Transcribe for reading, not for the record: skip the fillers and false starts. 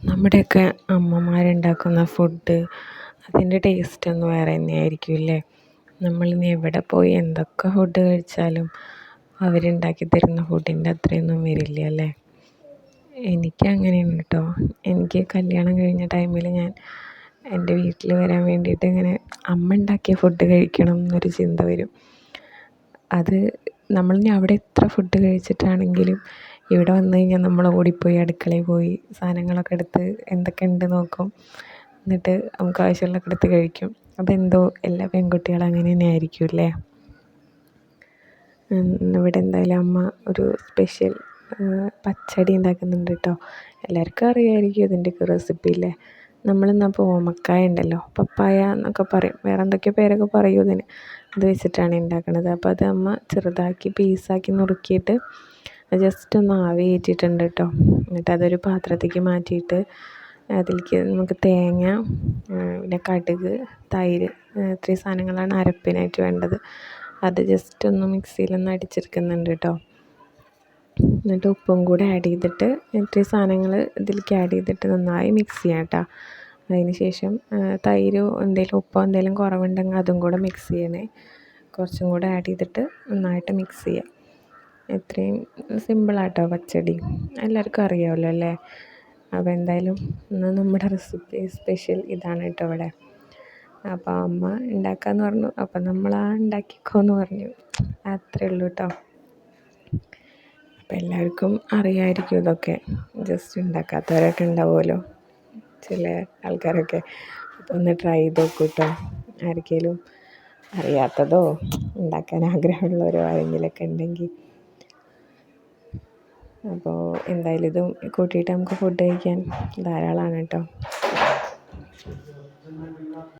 നമ്മുടെയൊക്കെ അമ്മമാരുണ്ടാക്കുന്ന ഫുഡ് അതിൻ്റെ ടേസ്റ്റ് ഒന്ന് വേറെ തന്നെയായിരിക്കും അല്ലേ. നമ്മളിനി എവിടെ പോയി എന്തൊക്കെ ഫുഡ് കഴിച്ചാലും അവരുണ്ടാക്കി തരുന്ന ഫുഡിൻ്റെ അത്രയൊന്നും വരില്ല അല്ലേ. എനിക്ക് അങ്ങനെയാണ് കേട്ടോ. എനിക്ക് കല്യാണം കഴിഞ്ഞ ടൈമിൽ ഞാൻ എൻ്റെ വീട്ടിൽ വരാൻ വേണ്ടിയിട്ട് ഇങ്ങനെ അമ്മ ഉണ്ടാക്കിയ ഫുഡ് കഴിക്കണം എന്നൊരു ചിന്ത വരും. അത് നമ്മളിനി അവിടെ എത്ര ഫുഡ് കഴിച്ചിട്ടാണെങ്കിലും ഇവിടെ വന്നു കഴിഞ്ഞാൽ നമ്മൾ ഓടിപ്പോയി അടുക്കളയിൽ പോയി സാധനങ്ങളൊക്കെ എടുത്ത് എന്തൊക്കെ ഉണ്ട് നോക്കും. എന്നിട്ട് നമുക്ക് ആവശ്യമുള്ളതൊക്കെ എടുത്ത് കഴിക്കും. അതെന്തോ എല്ലാ പെൺകുട്ടികളും അങ്ങനെ തന്നെ ആയിരിക്കും അല്ലേ. ഇവിടെ എന്തായാലും അമ്മ ഒരു സ്പെഷ്യൽ പച്ചടി ഉണ്ടാക്കുന്നുണ്ട് കേട്ടോ. എല്ലാവർക്കും അറിയാമായിരിക്കും ഇതിൻ്റെയൊക്കെ റെസിപ്പി അല്ലേ. നമ്മളിന്നപ്പോൾ ഓമക്കായ ഉണ്ടല്ലോ, പപ്പായ എന്നൊക്കെ പറയും, വേറെ എന്തൊക്കെയോ പേരൊക്കെ പറയും ഇതിന്. അത് വെച്ചിട്ടാണ് ഉണ്ടാക്കുന്നത്. അപ്പോൾ അത് അമ്മ ചെറുതാക്കി പീസാക്കി നുറുക്കിയിട്ട് ജസ്റ്റ് ഒന്ന് ആവി കയറ്റിയിട്ടുണ്ട് കേട്ടോ. എന്നിട്ട് അതൊരു പാത്രത്തേക്ക് മാറ്റിയിട്ട് അതിലേക്ക് നമുക്ക് തേങ്ങ, പിന്നെ കടുക്, തൈര്, ഇത്രയും സാധനങ്ങളാണ് അരപ്പിനായിട്ട് വേണ്ടത്. അത് ജസ്റ്റ് ഒന്ന് മിക്സിയിലൊന്ന് അടിച്ചെടുക്കുന്നുണ്ട് കേട്ടോ. എന്നിട്ട് ഉപ്പും കൂടെ ആഡ് ചെയ്തിട്ട് ഇത്രയും സാധനങ്ങൾ ഇതിലേക്ക് ആഡ് ചെയ്തിട്ട് നന്നായി മിക്സ് ചെയ്യാം കേട്ടോ. അതിന് ശേഷം തൈരോ എന്തെങ്കിലും ഉപ്പോ എന്തെങ്കിലും കുറവുണ്ടെങ്കിൽ അതും കൂടെ മിക്സ് ചെയ്യണേ. കുറച്ചും കൂടെ ആഡ് ചെയ്തിട്ട് നന്നായിട്ട് മിക്സ് ചെയ്യാം. ഇത്രയും സിമ്പിളാട്ടോ പച്ചടി, എല്ലാവർക്കും അറിയാമല്ലോ അല്ലേ. അപ്പോൾ എന്തായാലും ഇന്ന് നമ്മുടെ റെസിപ്പി സ്പെഷ്യൽ ഇതാണ് കേട്ടോ ഇവിടെ. അപ്പോൾ അമ്മ ഉണ്ടാക്കാമെന്ന് പറഞ്ഞു, അപ്പം നമ്മൾ ഉണ്ടാക്കിക്കോന്ന് പറഞ്ഞു. അത്രേ ഉള്ളൂ കേട്ടോ. അപ്പം എല്ലാവർക്കും അറിയാമായിരിക്കും ഇതൊക്കെ, ജസ്റ്റ് ഉണ്ടാക്കാത്തവരൊക്കെ ഉണ്ടാവുമല്ലോ ചില ആൾക്കാരൊക്കെ. അപ്പോൾ ഒന്ന് ട്രൈ ചെയ്ത് നോക്കൂ കേട്ടോ. ആർക്കെങ്കിലും അറിയാത്തതോ ഉണ്ടാക്കാൻ ആഗ്രഹമുള്ളവരോ ആരെങ്കിലുമൊക്കെ ഉണ്ടെങ്കിൽ. അപ്പോൾ എന്തായാലും ഇതും കൂട്ടിയിട്ട് നമുക്ക് ഫുഡ് കഴിക്കാൻ ധാരാളമാണ് കേട്ടോ.